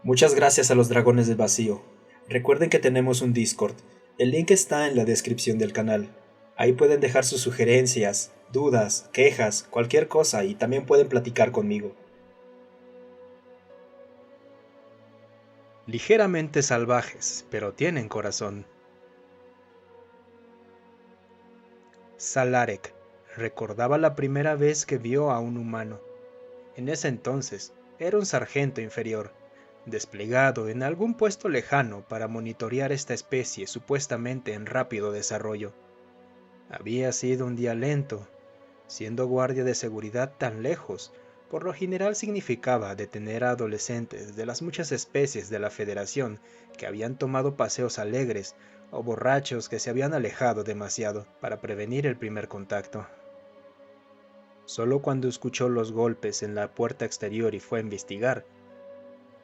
Muchas gracias a los Dragones del Vacío. Recuerden que tenemos un Discord. El link está en la descripción del canal. Ahí pueden dejar sus sugerencias, dudas, quejas, cualquier cosa y también pueden platicar conmigo. Ligeramente salvajes, pero tienen corazón. Salarek recordaba la primera vez que vio a un humano. En ese entonces era un sargento inferior, desplegado en algún puesto lejano para monitorear esta especie supuestamente en rápido desarrollo. Había sido un día lento. Siendo guardia de seguridad tan lejos, por lo general significaba detener a adolescentes de las muchas especies de la Federación que habían tomado paseos alegres o borrachos que se habían alejado demasiado para prevenir el primer contacto. Solo cuando escuchó los golpes en la puerta exterior y fue a investigar,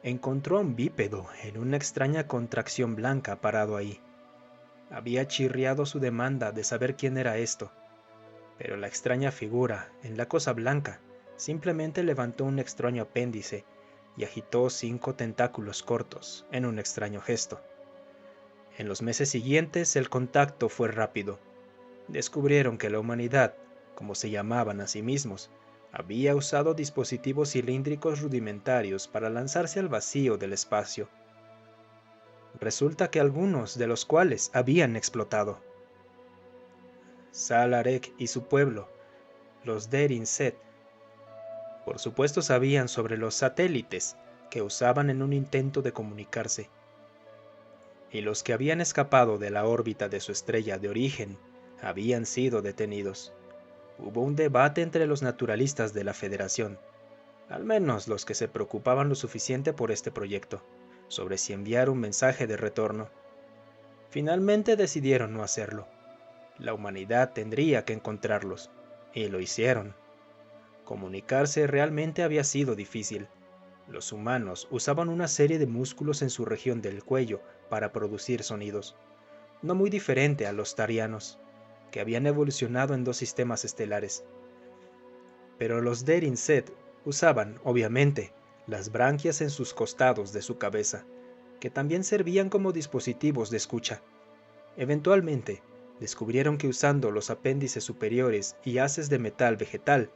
encontró a un bípedo en una extraña contracción blanca parado ahí. Había chirriado su demanda de saber quién era esto, pero la extraña figura en la cosa blanca simplemente levantó un extraño apéndice y agitó 5 tentáculos cortos en un extraño gesto. En los meses siguientes el contacto fue rápido. Descubrieron que la humanidad, como se llamaban a sí mismos, había usado dispositivos cilíndricos rudimentarios para lanzarse al vacío del espacio. Resulta que algunos de los cuales habían explotado. Salarek y su pueblo, los Derin Set, por supuesto sabían sobre los satélites que usaban en un intento de comunicarse, y los que habían escapado de la órbita de su estrella de origen habían sido detenidos. Hubo un debate entre los naturalistas de la Federación, al menos los que se preocupaban lo suficiente por este proyecto, sobre si enviar un mensaje de retorno. Finalmente decidieron no hacerlo. La humanidad tendría que encontrarlos, y lo hicieron. Comunicarse realmente había sido difícil. Los humanos usaban una serie de músculos en su región del cuello para producir sonidos, no muy diferente a los tarianos, que habían evolucionado en dos sistemas estelares. Pero los Derin Set usaban, obviamente, las branquias en sus costados de su cabeza, que también servían como dispositivos de escucha. Eventualmente, descubrieron que usando los apéndices superiores y haces de metal vegetal,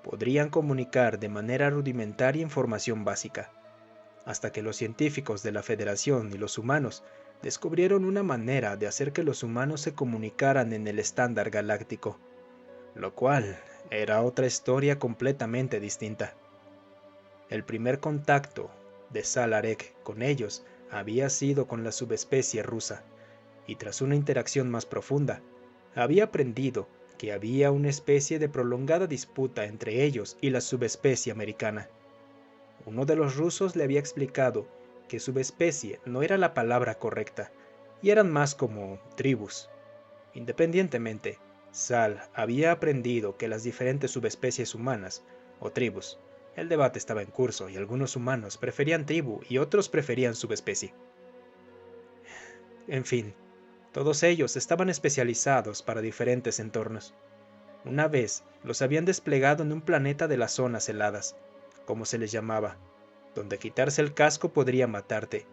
podrían comunicar de manera rudimentaria información básica, hasta que los científicos de la Federación y los humanos descubrieron una manera de hacer que los humanos se comunicaran en el estándar galáctico, lo cual era otra historia completamente distinta. El primer contacto de Salarek con ellos había sido con la subespecie rusa, y tras una interacción más profunda, había aprendido que había una especie de prolongada disputa entre ellos y la subespecie americana. Uno de los rusos le había explicado que subespecie no era la palabra correcta, y eran más como tribus. Independientemente, Sal había aprendido que las diferentes subespecies humanas, o tribus, el debate estaba en curso y algunos humanos preferían tribu y otros preferían subespecie. En fin, todos ellos estaban especializados para diferentes entornos. Una vez los habían desplegado en un planeta de las zonas heladas, como se les llamaba, donde quitarse el casco podría matarte.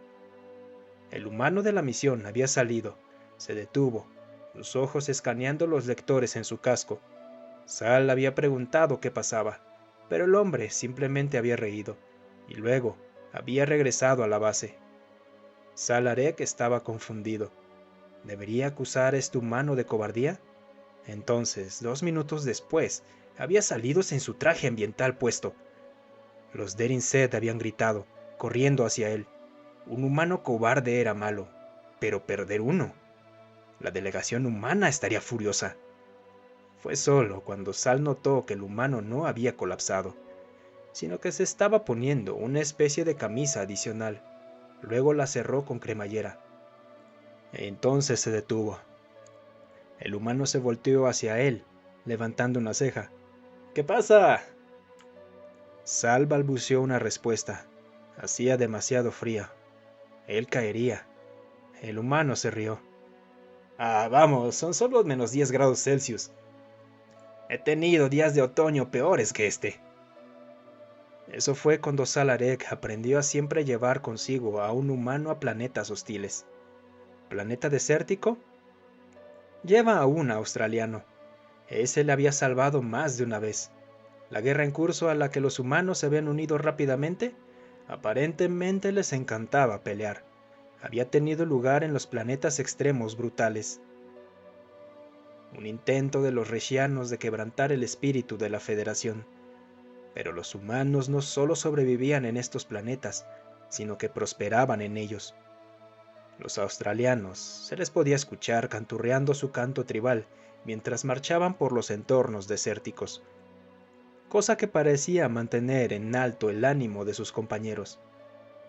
El humano de la misión había salido, se detuvo, sus ojos escaneando los lectores en su casco. Sal había preguntado qué pasaba, pero el hombre simplemente había reído, y luego había regresado a la base. Salarek estaba confundido. ¿Debería acusar a este humano de cobardía? Entonces, 2 minutos después, había salido sin su traje ambiental puesto. Los Derin Set habían gritado, corriendo hacia él. Un humano cobarde era malo, pero perder uno. La delegación humana estaría furiosa. Fue solo cuando Sal notó que el humano no había colapsado, sino que se estaba poniendo una especie de camisa adicional. Luego la cerró con cremallera. Entonces se detuvo. El humano se volteó hacia él, levantando una ceja. ¿Qué pasa? Sal balbuceó una respuesta. Hacía demasiado frío. Él caería. El humano se rió. Ah, vamos, son solo -10 grados Celsius. He tenido días de otoño peores que este. Eso fue cuando Salarek aprendió a siempre llevar consigo a un humano a planetas hostiles. ¿Planeta desértico? Lleva a un australiano. Ese le había salvado más de una vez. La guerra en curso a la que los humanos se habían unido rápidamente, aparentemente les encantaba pelear. Había tenido lugar en los planetas extremos brutales. Un intento de los Reshianos de quebrantar el espíritu de la Federación. Pero los humanos no solo sobrevivían en estos planetas, sino que prosperaban en ellos. Los australianos se les podía escuchar canturreando su canto tribal mientras marchaban por los entornos desérticos, cosa que parecía mantener en alto el ánimo de sus compañeros.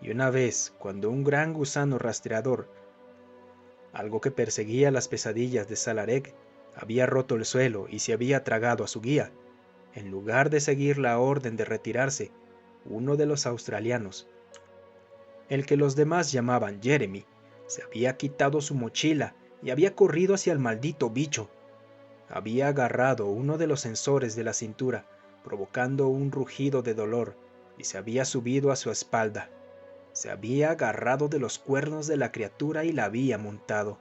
Y una vez, cuando un gran gusano rastreador, algo que perseguía las pesadillas de Salarek, había roto el suelo y se había tragado a su guía, en lugar de seguir la orden de retirarse, uno de los australianos, el que los demás llamaban Jeremy, se había quitado su mochila y había corrido hacia el maldito bicho. Había agarrado uno de los sensores de la cintura, provocando un rugido de dolor, y se había subido a su espalda. Se había agarrado de los cuernos de la criatura y la había montado.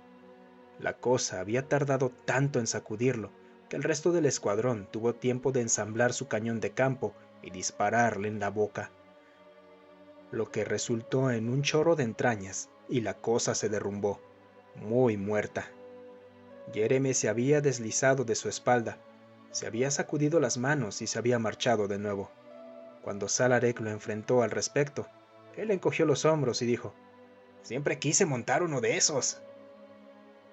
La cosa había tardado tanto en sacudirlo, que el resto del escuadrón tuvo tiempo de ensamblar su cañón de campo y dispararle en la boca, lo que resultó en un chorro de entrañas, y la cosa se derrumbó, muy muerta. Jeremy se había deslizado de su espalda, se había sacudido las manos y se había marchado de nuevo. Cuando Salarek lo enfrentó al respecto, él encogió los hombros y dijo: «Siempre quise montar uno de esos».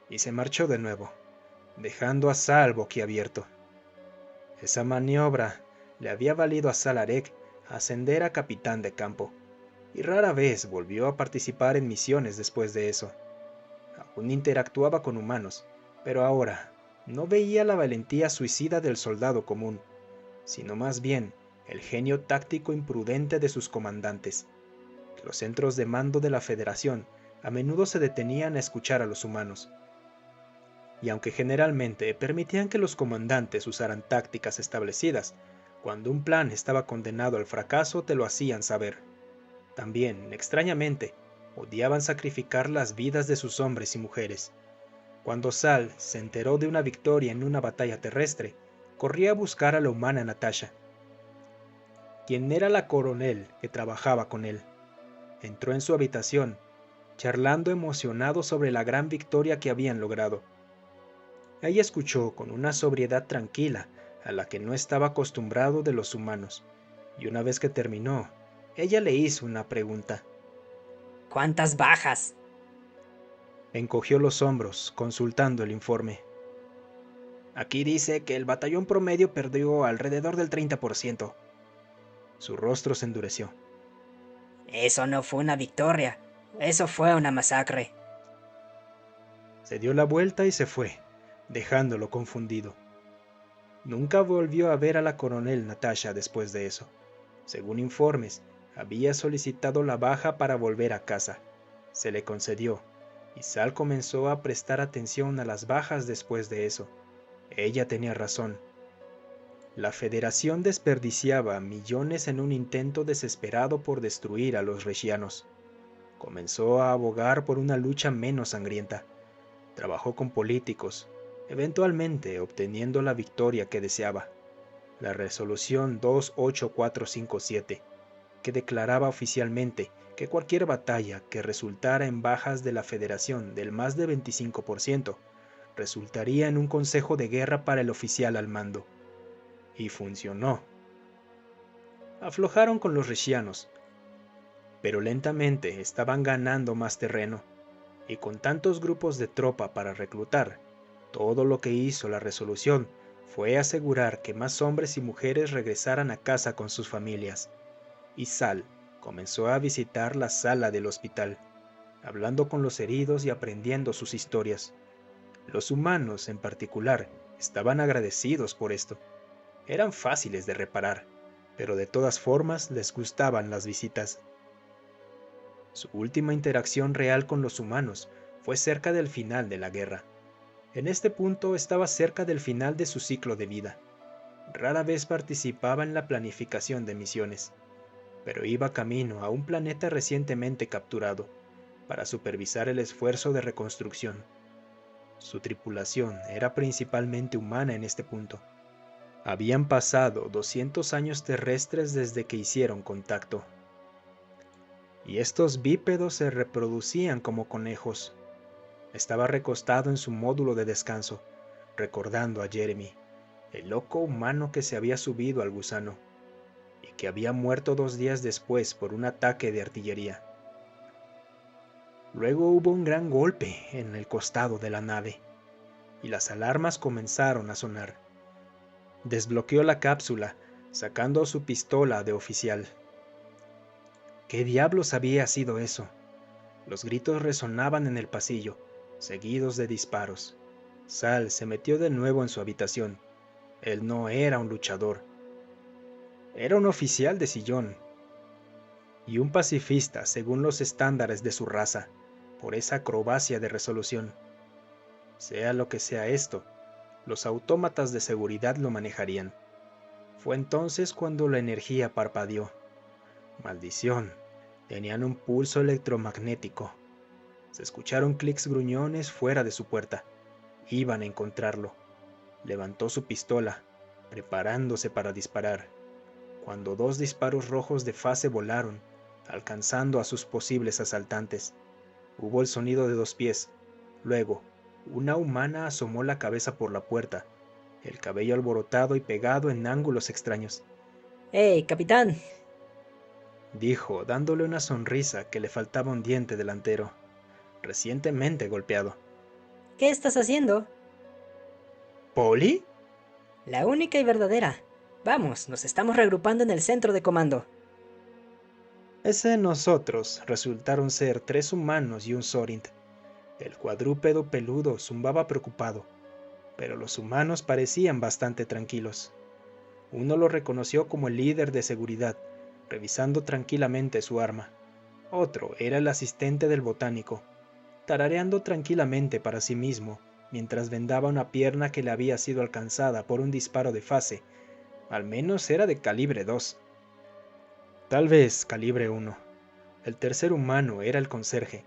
Y se marchó de nuevo, dejando a Sal boquiabierto. Esa maniobra le había valido a Salarek ascender a capitán de campo, y rara vez volvió a participar en misiones después de eso. Aún interactuaba con humanos, pero ahora no veía la valentía suicida del soldado común, sino más bien el genio táctico imprudente de sus comandantes. Los centros de mando de la Federación a menudo se detenían a escuchar a los humanos, y aunque generalmente permitían que los comandantes usaran tácticas establecidas, cuando un plan estaba condenado al fracaso te lo hacían saber. También, extrañamente, odiaban sacrificar las vidas de sus hombres y mujeres. Cuando Sal se enteró de una victoria en una batalla terrestre, corría a buscar a la humana Natasha, quien era la coronel que trabajaba con él. Entró en su habitación, charlando emocionado sobre la gran victoria que habían logrado. Ella escuchó con una sobriedad tranquila a la que no estaba acostumbrado de los humanos, y una vez que terminó, ella le hizo una pregunta. ¿Cuántas bajas? Encogió los hombros, consultando el informe. Aquí dice que el batallón promedio perdió alrededor del 30%. Su rostro se endureció. Eso no fue una victoria, eso fue una masacre. Se dio la vuelta y se fue, dejándolo confundido. Nunca volvió a ver a la coronel Natasha después de eso. Según informes, había solicitado la baja para volver a casa. Se le concedió, y Sal comenzó a prestar atención a las bajas después de eso. Ella tenía razón. La Federación desperdiciaba millones en un intento desesperado por destruir a los Reshianos. Comenzó a abogar por una lucha menos sangrienta. Trabajó con políticos, eventualmente obteniendo la victoria que deseaba, la resolución 28457, que declaraba oficialmente que cualquier batalla que resultara en bajas de la Federación del más de 25% resultaría en un consejo de guerra para el oficial al mando. Y funcionó. Aflojaron con los Reshianos, pero lentamente estaban ganando más terreno, y con tantos grupos de tropa para reclutar, todo lo que hizo la resolución fue asegurar que más hombres y mujeres regresaran a casa con sus familias. Y Sal comenzó a visitar la sala del hospital, hablando con los heridos y aprendiendo sus historias. Los humanos, en particular, estaban agradecidos por esto. Eran fáciles de reparar, pero de todas formas les gustaban las visitas. Su última interacción real con los humanos fue cerca del final de la guerra. En este punto estaba cerca del final de su ciclo de vida. Rara vez participaba en la planificación de misiones. pero iba camino a un planeta recientemente capturado para supervisar el esfuerzo de reconstrucción. Su tripulación era principalmente humana en este punto. Habían pasado 200 años terrestres desde que hicieron contacto. Y estos bípedos se reproducían como conejos. Estaba recostado en su módulo de descanso, recordando a Jeremy, el loco humano que se había subido al gusano, y que había muerto 2 días después por un ataque de artillería. Luego hubo un gran golpe en el costado de la nave, y las alarmas comenzaron a sonar. Desbloqueó la cápsula, sacando su pistola de oficial. ¿Qué diablos había sido eso? Los gritos resonaban en el pasillo, seguidos de disparos. Sal se metió de nuevo en su habitación. Él no era un luchador. Era un oficial de sillón. Y un pacifista según los estándares de su raza, por esa acrobacia de resolución. Sea lo que sea esto, los autómatas de seguridad lo manejarían. Fue entonces cuando la energía parpadeó. Maldición, tenían un pulso electromagnético. Se escucharon clics gruñones fuera de su puerta. Iban a encontrarlo. Levantó su pistola, preparándose para disparar, cuando 2 disparos rojos de fase volaron, alcanzando a sus posibles asaltantes. Hubo el sonido de 2 pies. Luego, una humana asomó la cabeza por la puerta, el cabello alborotado y pegado en ángulos extraños. ¡Hey, capitán! Dijo, dándole una sonrisa que le faltaba un diente delantero, recientemente golpeado. ¿Qué estás haciendo? ¿Polly? La única y verdadera. Vamos, nos estamos reagrupando en el centro de comando. Ese nosotros resultaron ser 3 humanos y un Sorint. El cuadrúpedo peludo zumbaba preocupado, pero los humanos parecían bastante tranquilos. Uno lo reconoció como el líder de seguridad, revisando tranquilamente su arma. Otro era el asistente del botánico, tarareando tranquilamente para sí mismo, mientras vendaba una pierna que le había sido alcanzada por un disparo de fase. Al menos era de calibre 2. Tal vez calibre 1. El tercer humano era el conserje.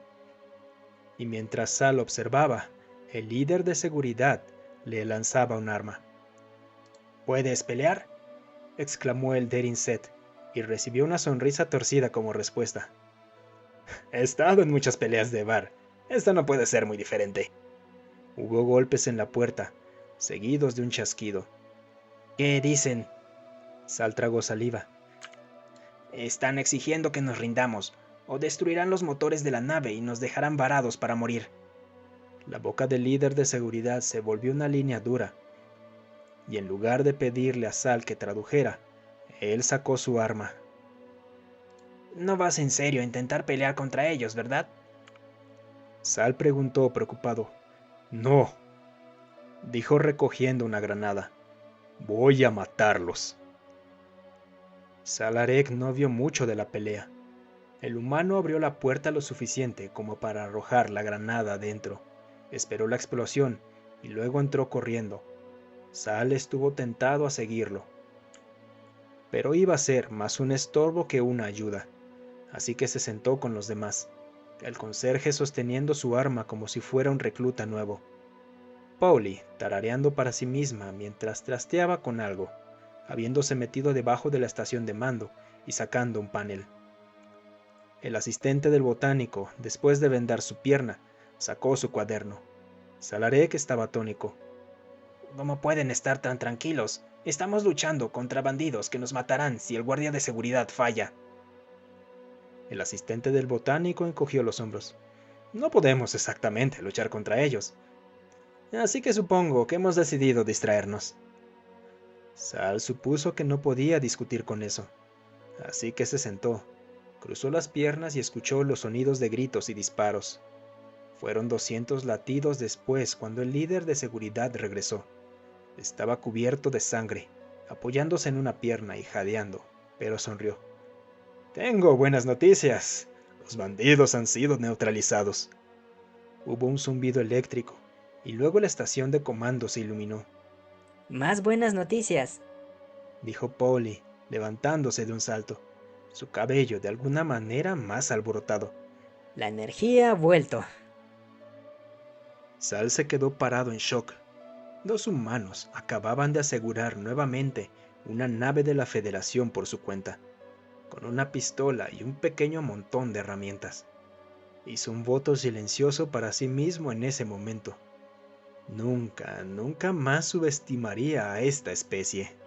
Y mientras Sal observaba, el líder de seguridad le lanzaba un arma. ¿Puedes pelear?, exclamó el Derin Set, y recibió una sonrisa torcida como respuesta. He estado en muchas peleas de bar. Esta no puede ser muy diferente. Hubo golpes en la puerta, seguidos de un chasquido. ¿Qué dicen? Sal tragó saliva. Están exigiendo que nos rindamos, o destruirán los motores de la nave y nos dejarán varados para morir. La boca del líder de seguridad se volvió una línea dura, y en lugar de pedirle a Sal que tradujera, él sacó su arma. No vas en serio a intentar pelear contra ellos, ¿verdad? Sal preguntó preocupado. No, dijo recogiendo una granada. Voy a matarlos. Salarek no vio mucho de la pelea. El humano abrió la puerta lo suficiente como para arrojar la granada adentro. Esperó la explosión y luego entró corriendo. Sal estuvo tentado a seguirlo, pero iba a ser más un estorbo que una ayuda, así que se sentó con los demás, el conserje sosteniendo su arma como si fuera un recluta nuevo. Polly tarareando para sí misma mientras trasteaba con algo, habiéndose metido debajo de la estación de mando y sacando un panel. El asistente del botánico, después de vendar su pierna, sacó su cuaderno. Salarek estaba atónico. ¿Cómo pueden estar tan tranquilos? Estamos luchando contra bandidos que nos matarán si el guardia de seguridad falla. El asistente del botánico encogió los hombros. No podemos exactamente luchar contra ellos. Así que supongo que hemos decidido distraernos. Sal supuso que no podía discutir con eso, así que se sentó, cruzó las piernas y escuchó los sonidos de gritos y disparos. Fueron 200 latidos después cuando el líder de seguridad regresó. Estaba cubierto de sangre, apoyándose en una pierna y jadeando, pero sonrió. Tengo buenas noticias. Los bandidos han sido neutralizados. Hubo un zumbido eléctrico, y luego la estación de comando se iluminó. Más buenas noticias, Dijo Polly, levantándose de un salto. su cabello de alguna manera más alborotado. La energía ha vuelto. Sal se quedó parado en shock. Dos humanos acababan de asegurar nuevamente una nave de la Federación por su cuenta, con una pistola y un pequeño montón de herramientas. Hizo un voto silencioso para sí mismo en ese momento. Nunca, nunca más subestimaría a esta especie.